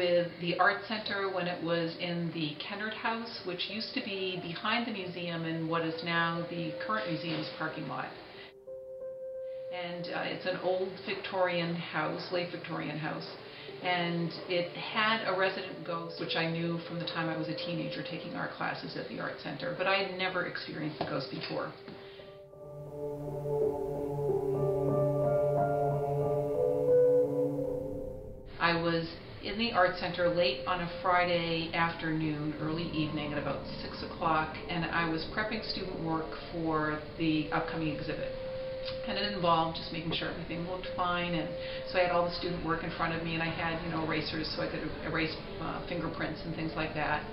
with the Art Center when it was in the Kennard House, which used to be behind the museum in what is now the current museum's parking lot. And it's an old Victorian house, late Victorian house, and it had a resident ghost, which I knew from the time I was a teenager taking art classes at the Art Center, but I had never experienced a ghost before. I was in the Art Center late on a Friday afternoon, early evening at about 6 o'clock, and I was prepping student work for the upcoming exhibit. And it involved just making sure everything looked fine, and so I had all the student work in front of me, and I had, erasers so I could erase fingerprints and things like that.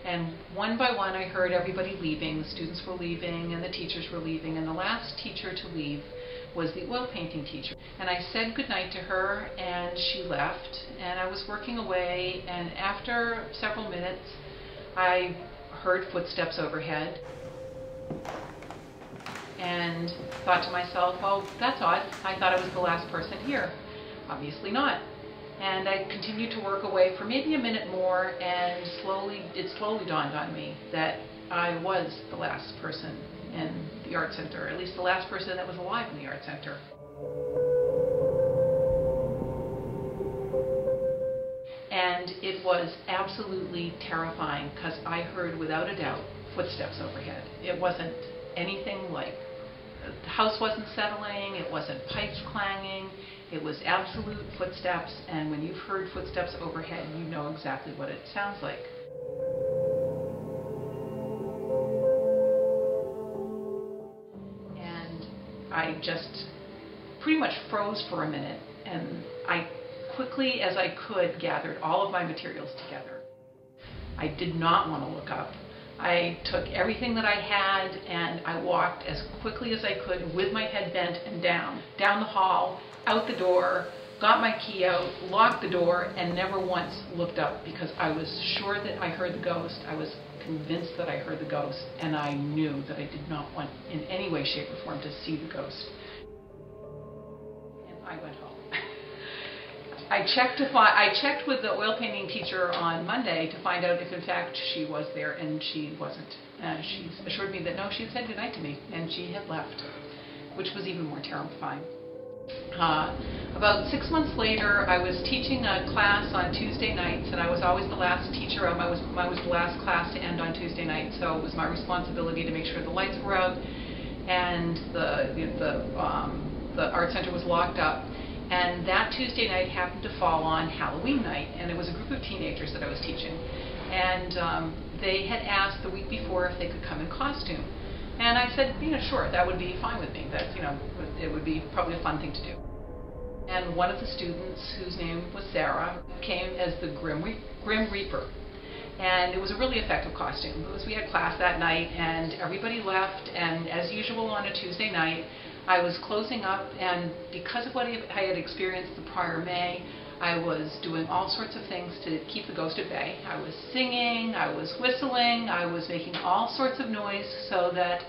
And one by one I heard everybody leaving. The students were leaving and the teachers were leaving, and the last teacher to leave was the oil painting teacher. And I said goodnight to her and she left, and I was working away, and after several minutes I heard footsteps overhead and thought to myself, well, that's odd. I thought I was the last person here. Obviously not. And I continued to work away for maybe a minute more, and it slowly dawned on me that I was the last person in the Art Center, at least the last person that was alive in the Art Center. And it was absolutely terrifying because I heard, without a doubt, footsteps overhead. It wasn't anything like, the house wasn't settling, it wasn't pipes clanging, it was absolute footsteps, and when you've heard footsteps overhead, you know exactly what it sounds like. And I just pretty much froze for a minute, and I quickly as I could gathered all of my materials together. I did not want to look up. I took everything that I had and I walked as quickly as I could with my head bent and down the hall, out the door, got my key out, locked the door, and never once looked up because I was sure that I heard the ghost. I was convinced that I heard the ghost, and I knew that I did not want in any way, shape, or form to see the ghost. And I went home. I checked with the oil painting teacher on Monday to find out if in fact she was there, and she wasn't. She assured me that no, she had said goodnight to me and she had left, which was even more terrifying. About 6 months later, I was teaching a class on Tuesday nights, and I was always the last teacher. I was the last class to end on Tuesday night, so it was my responsibility to make sure the lights were out and the Art Center was locked up. And that Tuesday night happened to fall on Halloween night, and it was a group of teenagers that I was teaching. And they had asked the week before if they could come in costume. And I said, sure, that would be fine with me. That, it would be probably a fun thing to do. And one of the students, whose name was Sarah, came as the Grim Reaper. And it was a really effective costume because we had class that night and everybody left, and as usual on a Tuesday night, I was closing up, and because of what I had experienced the prior May, I was doing all sorts of things to keep the ghost at bay. I was singing, I was whistling, I was making all sorts of noise so that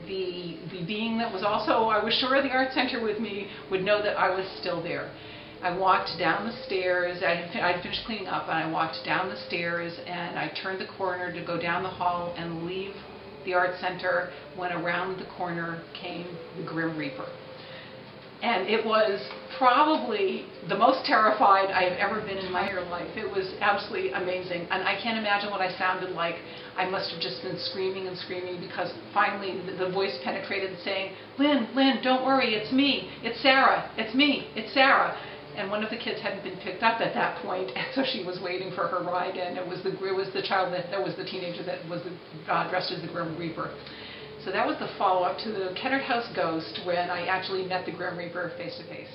the being that was also, I was sure, the Art Center with me would know that I was still there. I walked down the stairs. I'd finished cleaning up, and I walked down the stairs, and I turned the corner to go down the hall and leave the Art Center when around the corner came the Grim Reaper. And it was probably the most terrified I've ever been in my entire life. It was absolutely amazing, and I can't imagine what I sounded like. I must have just been screaming and screaming because finally the voice penetrated saying, Linn, don't worry, it's me, it's Sarah, it's me, it's Sarah. And one of the kids hadn't been picked up at that point, and so she was waiting for her ride, and it was the teenager that was dressed as the Grim Reaper. So that was the follow-up to the Kennard House ghost when I actually met the Grim Reaper face to face.